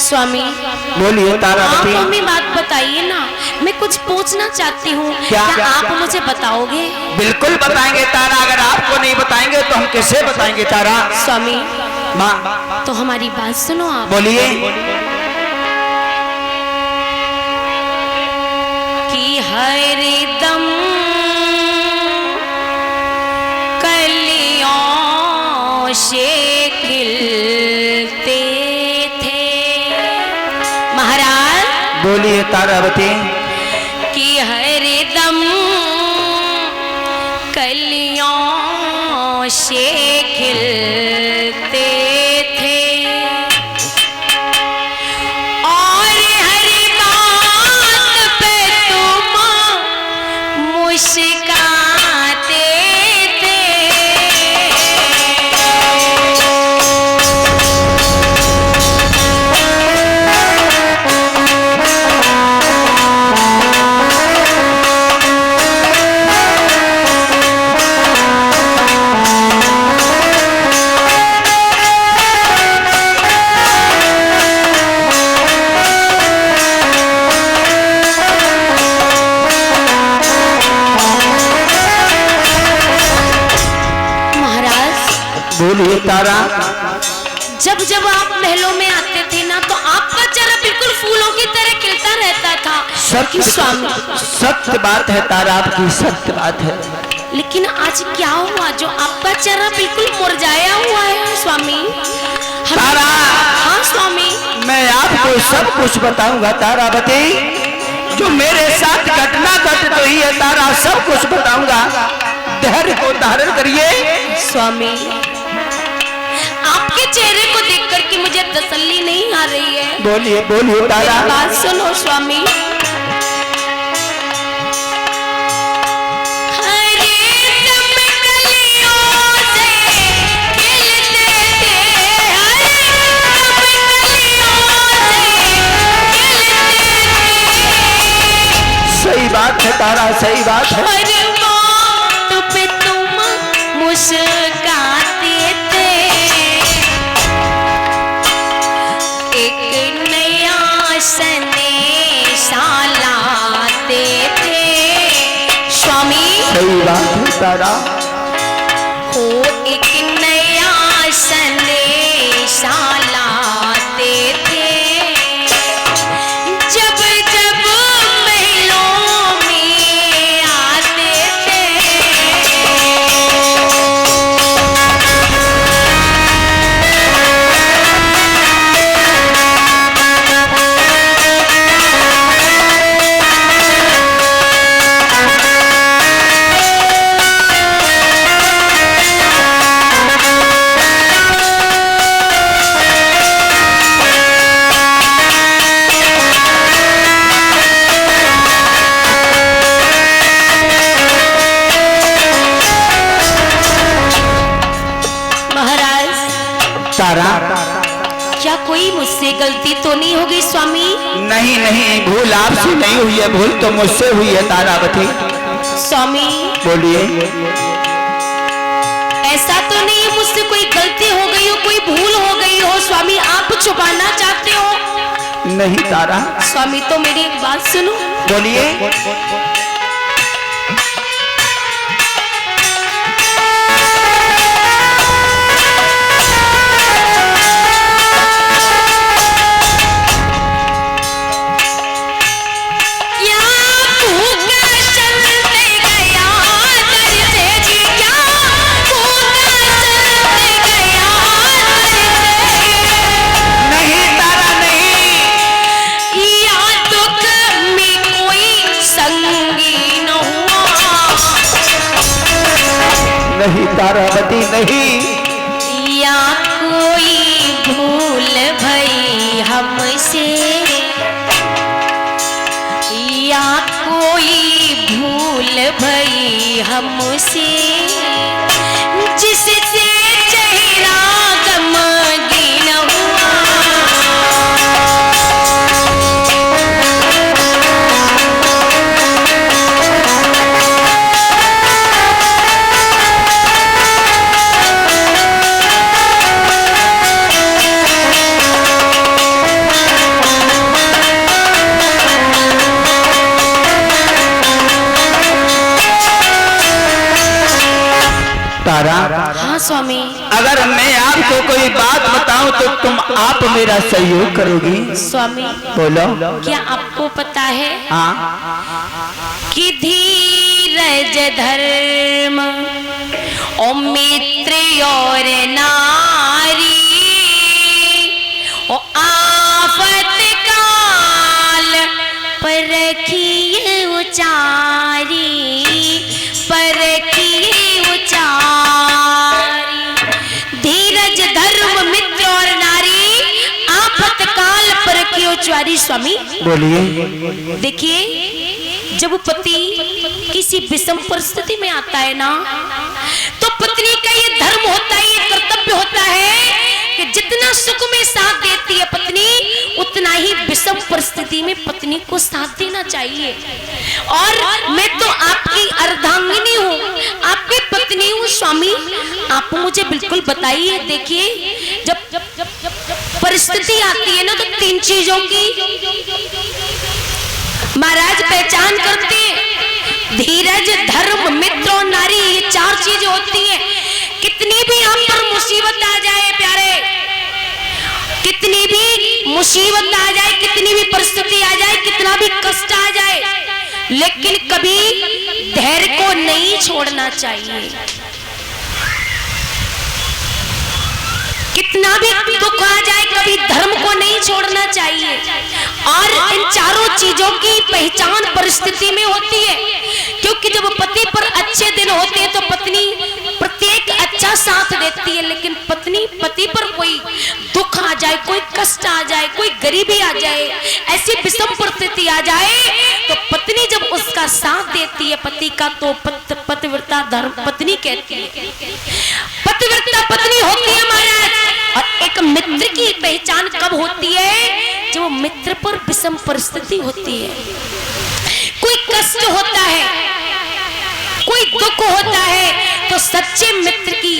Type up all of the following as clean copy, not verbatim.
स्वामी बोलिए तारावती। आप हमें बात बताइए ना, मैं कुछ पूछना चाहती हूँ। क्या आप मुझे बताओगे? बिल्कुल बताएंगे तारा, अगर आपको नहीं बताएंगे तो हम कैसे बताएंगे तारा। स्वामी माँ तो हमारी बात सुनो आप। बोलिए। कि हरदम कलियों से खिलते थे महाराज। बोलिए तारावती। कि हरदम कलियों से खिलते थे और हर बात पे तुम मुस्कुराते थे। बोलिए तारा। जब जब आप महलों में आते थे ना तो आपका चेहरा बिल्कुल फूलों की तरह खिलता रहता था। सत्य स्वामी सत्य बात है तारा, आपकी सत्य बात है। लेकिन आज क्या हुआ जो आपका चेहरा बिल्कुल मुरझाया हुआ है स्वामी? तारा। हाँ स्वामी। मैं आपको सब कुछ बताऊंगा तारावती, जो मेरे साथ घटना घट रही है तारा, सब कुछ बताऊंगा। धैर्य को धारण करिए स्वामी। आपके चेहरे को देख करके मुझे तसल्ली नहीं आ रही है। बोलिए बोलिए तारा। बात सुनो स्वामी। सही बात है तारा, सही बात है। पे तुम मुस्कुराते थे, एक नया संदेशा लाते थे स्वामी। सही बात है तारा। हो एक नया संदेशा लाते थे जब जब महलों में आते थे। तारा। क्या कोई मुझसे गलती तो नहीं होगी स्वामी? नहीं नहीं, भूल आपसे नहीं हुई है, भूल तो मुझसे हुई है तारावती। स्वामी बोलिए। ऐसा तो नहीं है मुझसे कोई गलती हो गई हो, कोई भूल हो गई हो स्वामी, आप छुपाना चाहते हो? नहीं तारा। स्वामी तो मेरी एक बात सुनो। बोलिए। नहीं तारावती नहीं। या कोई भूल भई हमसे, या कोई भूल भई हमसे, जिससे चेहरा गमगीन हुआ। तारा, हाँ स्वामी। अगर मैं आपको कोई बात बताऊं तो तुम आप मेरा सहयोग करोगी? स्वामी बोलो। क्या आपको पता है हाँ। कि धीरज धर्म ओ मित्र और नारी ओ आफत काल परखिए उचारी, परखिए उचारी। धीरज धर्म मित्र और नारी आफत काल परखिए उचारी। स्वामी बोलिए। देखिए, जब पति किसी विषम परिस्थिति में आता है ना, तो पत्नी का ये धर्म होता है, ये कर्तव्य होता है कि जितना सुख में साथ देती है पत्नी, उतना ही विषम परिस्थिति में पत्नी को साथ देना चाहिए। और मैं तो आपकी अर्धांगिनी हूँ, आपकी पत्नी हूँ स्वामी। आप मुझे बिल्कुल बताइए। देखिए, जब परिस्थिति आती है ना, तो 3 चीजों की महाराज पहचान करते हैं। धीरज धर्म मित्र और नारी, ये 4 चीजें होती हैं। कितनी भी हम पर मुसीबत आ जाए प्यारे, कितनी भी मुसीबत आ जाए, कितनी भी परिस्थिति आ जाए, कितना भी कष्ट आ जाए, लेकिन कभी धैर्य को नहीं छोड़ना चाहिए। कितना भी दुख आ जाए, कभी धर्म को नहीं छोड़ना चाहिए। और इन 4 चीजों की पहचान परिस्थिति में होती है, क्योंकि जब पति पर अच्छे दिन होते हैं तो पत्नी प्रत्येक अच्छा साथ देती है, लेकिन पत्नी पति पर कोई दुख आ जाए, कोई कष्ट आ जाए, कोई गरीबी आ जाए, ऐसी विषम परिस्थिति आ जाए, तो पत्नी जब उसका साथ देती है पति का, तो पतिव्रता धर्म पत्नी कहती है। पतिव्रता पत्नी होती है महाराज। और एक मित्र की पहचान कब होती है? जब मित्र पर विषम परिस्थिति होती है, कोई कष्ट होता है, कोई दुख होता है, तो सच्चे मित्र की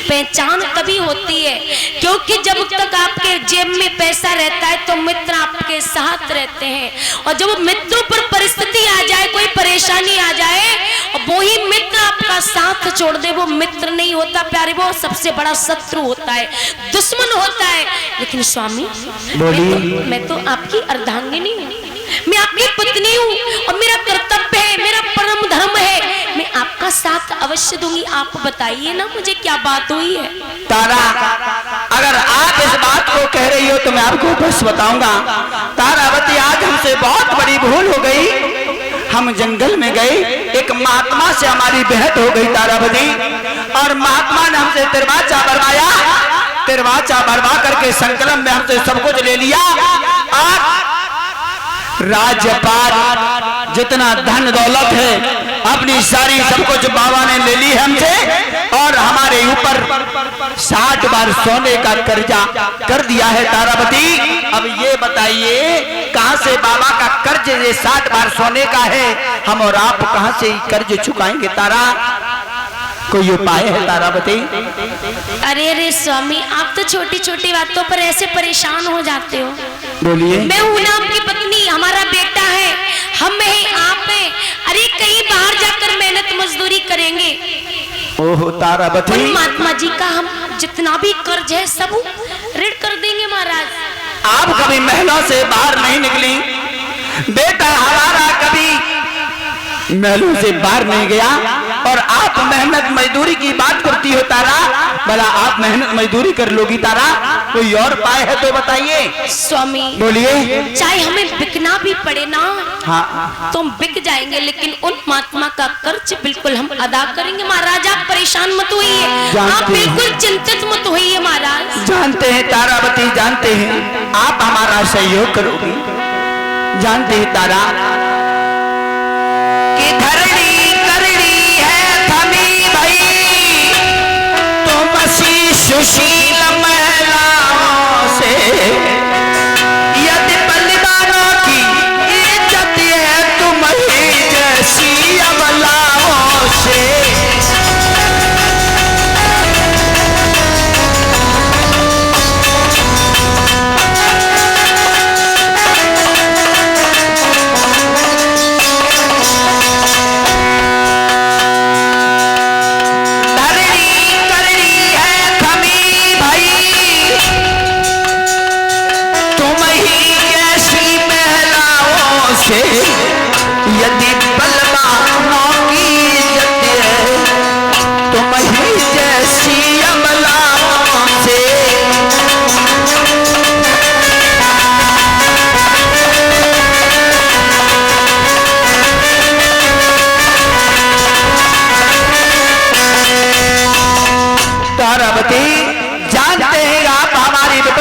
पहचान तभी होती है, क्योंकि जब तक आपके जेब में पैसा रहता है तो मित्र आपके साथ रहते हैं। और जब मित्रों पर परिस्थिति आ जाए, कोई परेशानी आ जाए, और वो ही मित्र आपका साथ छोड़ दे, वो मित्र नहीं होता प्यारे, वो सबसे बड़ा शत्रु होता है, दुश्मन होता है। लेकिन स्वामी, मैं तो आपकी अर्धांगिनी हूँ, मैं आपकी पत्नी हूँ, और मेरा कर्तव्य है, मेरा परम धर्म है, मैं आपका साथ अवश्य दूंगी। आप बताइए ना मुझे क्या बात हुई है। तारा, अगर आप इस बात को कह रही हो तो मैं आपको बस बताऊंगा। तारावती, आज हमसे बहुत बड़ी भूल हो गई। हम जंगल में गए, एक महात्मा से हमारी भेंट हो गई तारावती, और महात्मा ने हमसे तिरवाचा भरवाया। तिरवाचा भरवा करके संकल्प में हमसे सब कुछ ले लिया, और राज्यपाल जितना धन दौलत है अपनी सारी सब कुछ बाबा ने ले ली हमसे, और हमारे ऊपर 60 बार सोने का कर्जा कर दिया है तारावती। अब ये बताइए, कहां से बाबा का कर्ज ये 60 बार सोने का है? हम और आप कहां से कर्ज चुकाएंगे तारा? कोई उपाय है तारावती? अरे अरे स्वामी, आप तो छोटी छोटी बातों पर ऐसे परेशान हो जाते हो। बोलिए। मैं हूं ना आपकी पत्नी, हमारा बेटा है, हम हैं, आप हैं। अरे कहीं बाहर जाकर मेहनत मजदूरी करेंगे, ओहो तारावती, उन महात्मा जी का हम जितना भी कर्ज है सब ऋण कर देंगे महाराज। आप कभी महलों से बाहर नहीं निकली, बेटा हमारा कभी महलों से बाहर नहीं गया, और आप मेहनत मजदूरी की बात करती हो तारा। भला आप मेहनत मजदूरी कर लोगी तारा? कोई और उपाय है तो बताइए। स्वामी बोलिए। चाहे हमें बिकना भी पड़े ना, हाँ, तो हम बिक जाएंगे, लेकिन उन महात्मा का कर्ज बिल्कुल हम अदा करेंगे महाराज। आप परेशान मत होइए, आप बिल्कुल चिंतित मत होइए महाराज। जानते हैं तारावती, जानते हैं आप हमारा सहयोग करोगी। जानते हैं तारा कि धरणी करनी है थमी भाई, तो मसी सुशील महिलाओं से, यदि बलिदानों की इज्जत है तुम्हारी जैसी अबलाओं से।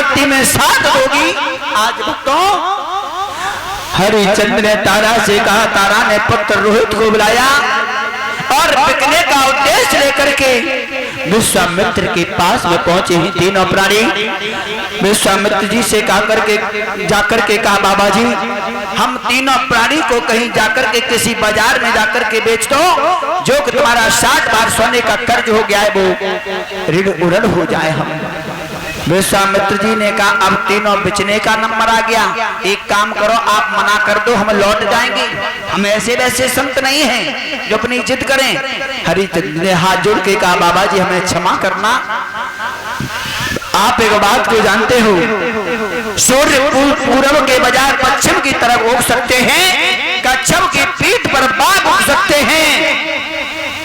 विपत्ति में साथ दोगी। आज भक्तों हरिचंद्र ने तारा से कहा, तारा ने पुत्र रोहित को बुलाया और बिकने का उद्देश्य लेकर के विश्वामित्र के पास में पहुंचे हैं तीनों प्राणी। विश्वामित्र जी से जाकर के कहा, बाबा जी हम तीनों प्राणी को कहीं जाकर के किसी बाजार में जाकर के बेच दो, जो कि तुम्हारा 60 बार सोने का कर्ज हो गया है वो ऋण उड़न हो जाए। हम विश्वामित्र जी ने कहा, अब तीनों बेचने का नंबर आ गया, एक काम करो आप मना कर दो, हम लौट जाएंगे। हम ऐसे वैसे संत नहीं हैं जो अपनी जिद करें। हरिचंद्र ने हाथ जोड़ के कहा, बाबा जी हमें क्षमा करना, आप एक बात को जानते हो, सूर्य पूर्व के बजाय पश्चिम की तरफ उग सकते हैं, कच्छप की पीठ पर बाघ उग सकते हैं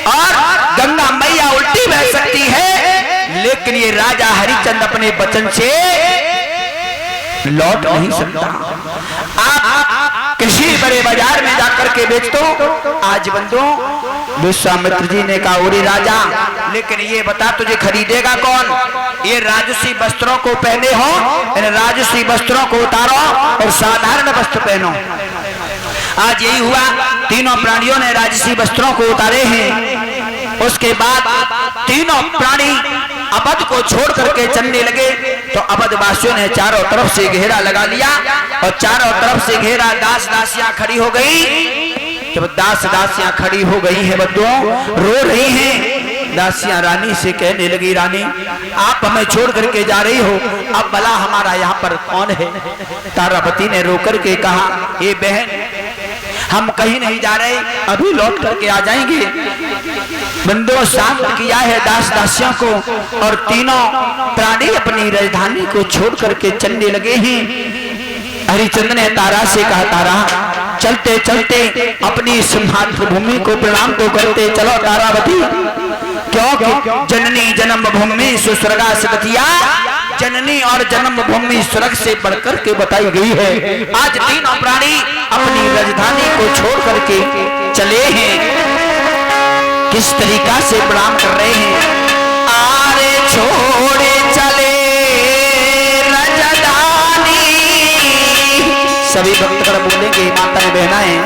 और गंगा मैया उल्टी बह सकती है, लेकिन ये राजा हरिचंद्र अपने वचन से लौट नहीं सकता। आप किसी बड़े बाजार में जाकर के बेच दो। आज बंधु विश्वामित्र जी ने कहा, ओरे राजा लेकिन ये बता तुझे खरीदेगा कौन? ये राजसी वस्त्रों को पहने हो, इन राजसी वस्त्रों को उतारो और साधारण वस्त्र पहनो। आज यही हुआ, तीनों प्राणियों ने राजसी वस्त्रों को उतारे हैं। उसके बाद तीनों प्राणी अवध को छोड़ करके चलने लगे तो अवध वासियों ने चारों तरफ से घेरा लगा लिया और चारों तरफ से घेरा, दास दासियां खड़ी हो गई। जब दास दासियां खड़ी हो गई हैं बंधुओं, रो रही हैं, दासियां रानी से कहने लगी, रानी आप हमें छोड़ करके जा रही हो, अब भला हमारा यहाँ पर कौन है? तारापति ने रो करके कहा, ये बहन हम कहीं नहीं जा रहे, अभी लौट करके आ जाएंगे। बंधुओं शांत किया है दास दासियों को और तीनों प्राणी अपनी राजधानी को छोड़ करके चलने लगे हैं। हरिचंद्र ने तारा से कहा, तारा चलते चलते अपनी मातृभूमि को प्रणाम तो करते चलो तारावती, क्योंकि जननी जन्म भूमि सुस्वर्गा सदतिया, जननी और जन्म भूमि स्वर्ग से बढ़कर के बताई गई है। आज तीनों प्राणी अपनी राजधानी को छोड़ करके चले हैं। किस तरीका से प्रणाम कर रहे हैं? आरे छोड़े चले राजधानी, सभी भक्तगण बोलेंगे, माता बहना है,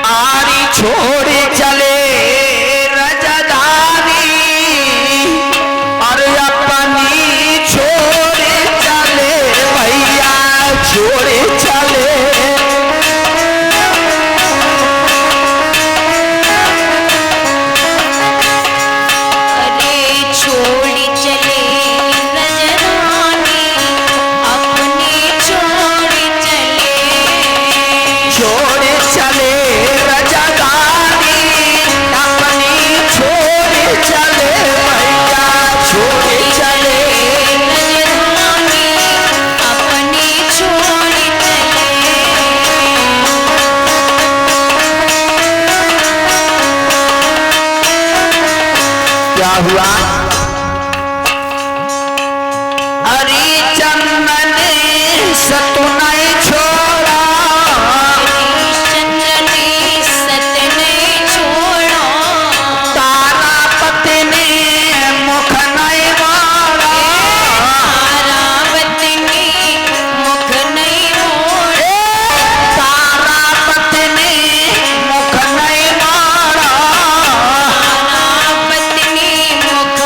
आरी छोड़े चले छोड़े चले। अरे छोड़ चले राजधानी, अपने छोड़ चले, छोड़ चले राजधानी, अपनी छोड़ चले भैया, छोड़ चले राजधानी, अपने छोड़ चले। क्या हुआ? हरिचंद्र ने सतुनाई छोड़ा, हरिश्चंद्र ने सत नहीं छोड़ा, तारापति ने मुख नहीं मोड़ा, तारापति ने मुख नहीं मोड़ा, तारापति ने मुख नहीं मोड़ा, तारापति ने मुख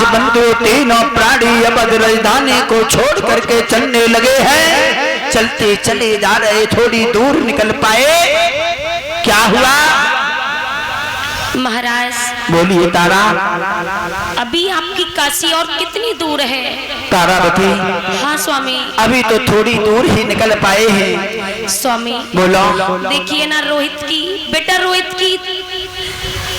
बंधु तीनों प्राणी अब राजधानी को छोड़ करके चलने लगे हैं। चलते चले जा रहे, थोड़ी दूर निकल पाए, क्या हुआ? महाराज बोलिए तारा। अभी आपकी काशी और कितनी दूर है? तारावती, हाँ स्वामी। अभी तो थोड़ी दूर ही निकल पाए हैं स्वामी। बोलो। देखिए ना रोहित की, बेटा रोहित की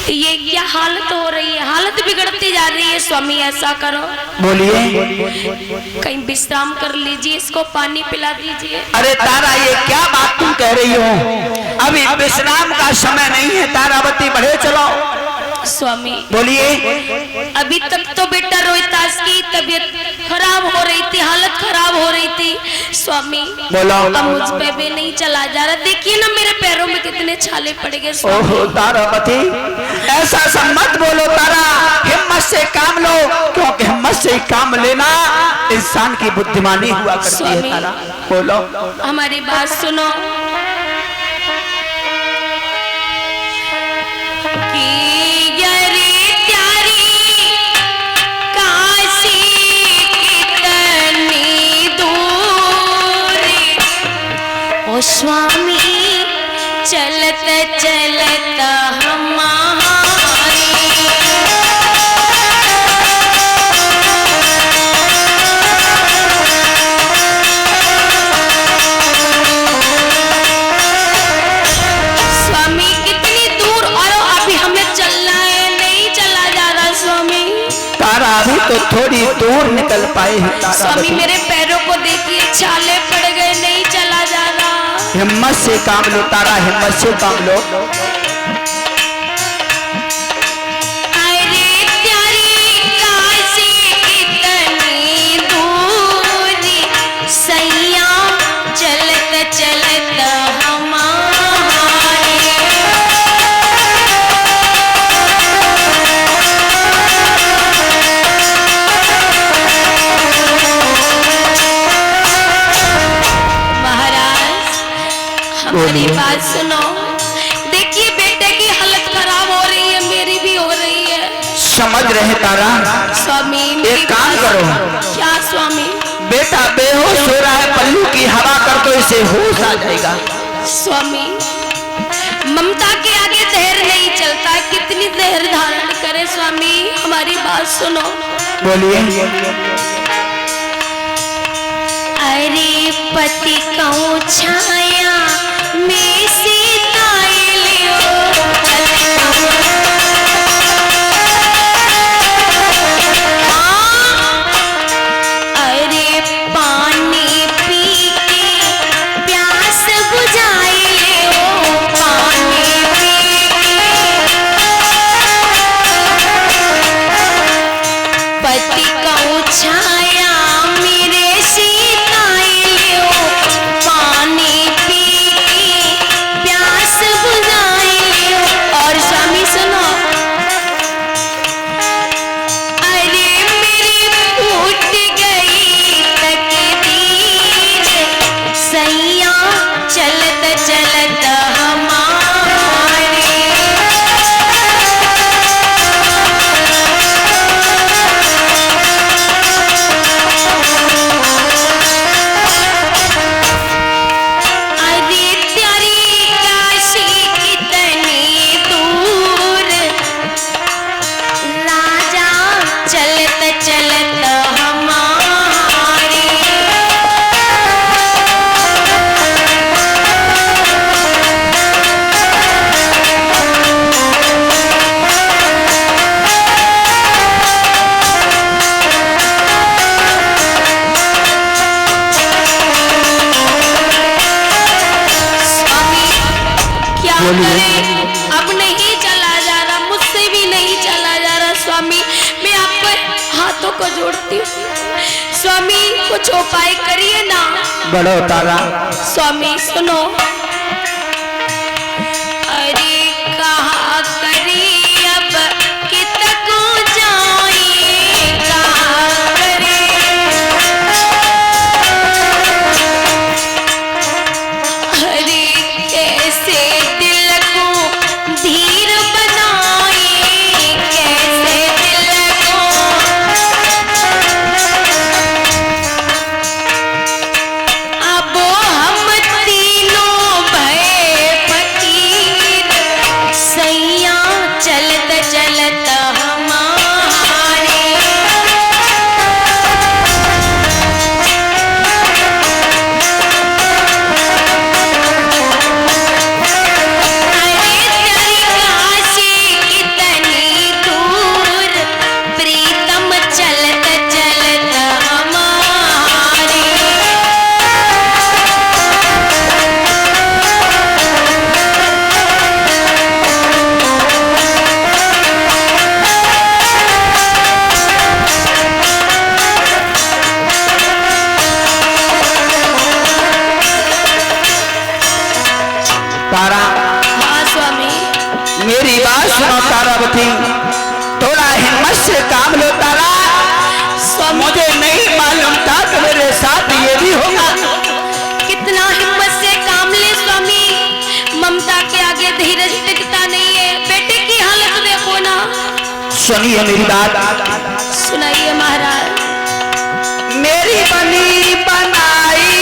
ये क्या हालत हो रही है, हालत बिगड़ती जा रही है स्वामी। ऐसा करो, बोलिए। कहीं विश्राम कर लीजिए, इसको पानी पिला दीजिए। अरे तारा, ये क्या बात तुम कह रही हो? अभी विश्राम का समय नहीं है तारावती, बढ़े चलो। स्वामी बोलिए। अभी तक तो बेटा रोहितास की तबीयत खराब हो रही थी, हालत खराब हो रही थी स्वामी। बोलो। अब मुझ पे भी नहीं चला जा रहा। देखिए ना मेरे पैरों में कितने छाले पड़ गए स्वामी। ओहो तारावती, ऐसा सब मत बोलो तारा, हिम्मत से काम लो, क्योंकि हिम्मत से काम लेना इंसान की बुद्धिमानी हुआ करती है तारा। बोलो। हमारी बात सुनो स्वामी, चलत चलत हमारे स्वामी कितनी दूर, और अभी हमें चलना है, नहीं चला जा रहा स्वामी। तारा अभी तो थोड़ी दूर निकल पाए हैं स्वामी। मेरे पैरों को देखिए, छाले पड़ गए, नहीं चला जा रहा। हिम्मत से काम लो तारा, हिम्मत से काम लो। अरे प्यारी काशी कितनी दूरी, सैया चलत चलत हमारे। हमारी बात सुनो। देखिए बेटे की हालत खराब हो रही है, मेरी भी हो रही है। समझ रहे तारा। स्वामी एक काम करो। क्या स्वामी? बेटा बेहोश हो रहा है, पल्लू की हवा कर तो इसे होश आ जाएगा। स्वामी ममता के आगे धैर्य नहीं चलता, कितनी धैर्य धारण करे स्वामी। हमारी बात सुनो। बोलिए। अरे पति कहूँ छाया में सीताएं लियो, अरे पानी पी के प्यास बुझाए लियो, पानी पी के पति कहूँ छाया मेरे सीताएं लियो, पानी पी के प्यास बुझाए लियो। और स्वामी सुनो, अरे मेरी फूट गई तकदीर, सैया चलत चलत हमारे। अरे प्यारी काशी कितनी दूर, राजा चलत चलत हमारे। स्वामी क्या करें, अब नहीं चला जा रहा, मुझसे भी नहीं चला जा रहा स्वामी। मैं आपको हाथों को जोड़ती हूँ स्वामी, कुछ उपाय करिए ना। बड़ो तारा। स्वामी सुनो, अरे कहा करी अब कितको जाए, कहा करे अरे कैसे दिल को धीर बनाए, कैसे दिल को मेरी बात सुनो तारावती, थोड़ा हिम्मत से काम लो तारा। मुझे नहीं मालूम था कि मेरे साथ ये भी होगा। कितना हिम्मत से काम ले स्वामी, ममता के आगे धीरज टिकता नहीं है। बेटे की हालत देखो ना। सुनिए मेरी बात। सुनाइए महाराज। मेरी बनी बनाई